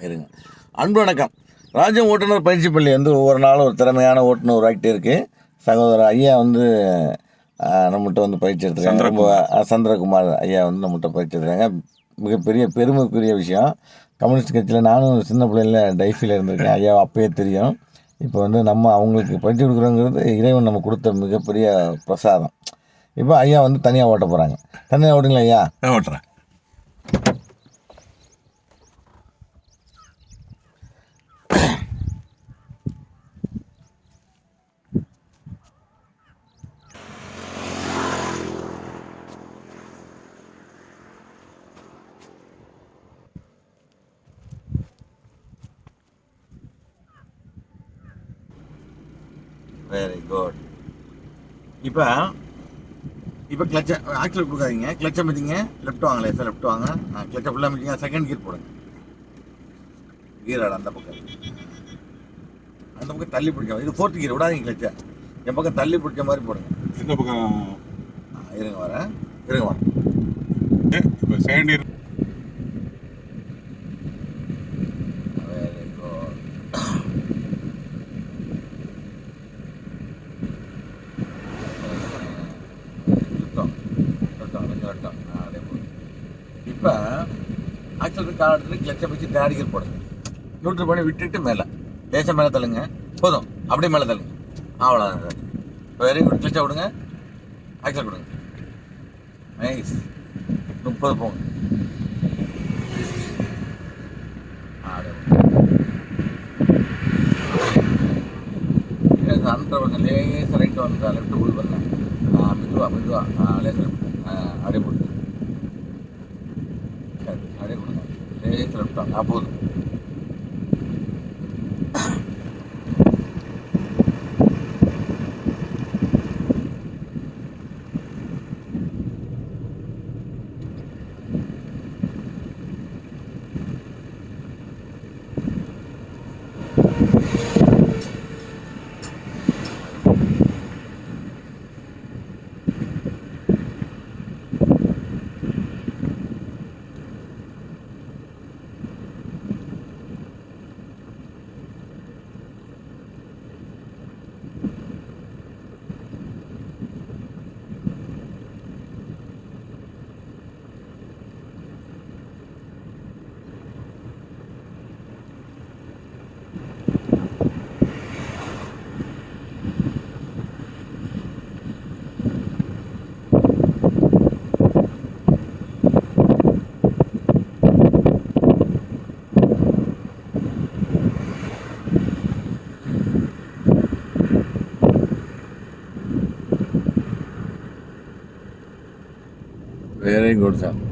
இருங்க. அன்பு வணக்கம். ராஜ்யம் ஓட்டுநர் பயிற்சி பள்ளி வந்து ஒவ்வொரு நாளும் ஒரு திறமையான ஓட்டுநர் உருவாக்கிட்டே இருக்கு. சகோதரர் ஐயா வந்து நம்மகிட்ட வந்து பயிற்சி எடுத்துருக்காங்க. ரொம்ப சந்திரகுமார் ஐயா வந்து நம்மகிட்ட பயிற்சி எடுத்துருக்காங்க. மிகப்பெரிய பெருமைக்குரிய விஷயம். கம்யூனிஸ்ட் கட்சியில் நானும் சின்ன பிள்ளைல டைஃபியில் இருந்திருக்கேன். ஐயா அப்பயே தெரியும். இப்போ வந்து நம்ம அவங்களுக்கு பயிற்சி கொடுக்குறோங்கிறது இறைவன் நம்ம கொடுத்த மிகப்பெரிய பிரசாதம். இப்போ ஐயா வந்து தனியாக ஓட்ட போகிறாங்க. தனியாக ஓட்டுங்களா ஐயா? ஓட்டுறேன். Very good. இப்போ இப்போ கிளச்சை ஆக்சில் கொடுக்காதீங்க. கிளச்சை மிதிங்க. லெஃப்ட் வாங்க, லேசாக லெஃப்ட் வாங்க. கிளச்சை ஃபுல்லாக மிதிங்க. செகண்ட் கியர் போடுங்க. கியர் ஆட அந்த பக்கம் தள்ளி பிடிக்கும். இது ஃபோர்த் கியர் விடாதீங்க. கிளச்சை என் பக்கம் தள்ளி பிடிச்ச மாதிரி போடுங்க. இந்த பக்கம் இருங்க வரேன். இருங்க வரேன். இப்போ செகண்ட் இயர் வெரி குட். இப்போ ஆக்சில் கால் எடுத்துட்டு கிளச்சை வச்சு தேர்ட் கியர் போடுங்க. நியூட்ரல் பண்ணி விட்டுட்டு மேலே லேசாக மேலே தள்ளுங்க. போதும், அப்படியே மேலே தள்ளுங்க. அவ்வளோதான். Very good. கிளச்சை விடுங்க. ஆக்சில் கொடுங்க. நைஸ். 30 போங்க. அந்த பக்கம் லேசாக ரைட்டு வந்து லெஃப்ட் புல் பண்ணேன். மெதுவா லேசாக அப்படியே போடுங்க. சரி, அப்படியே கொடுங்க. லேசாக லெஃப்ட் வாங்க. போதும். Very good, sir.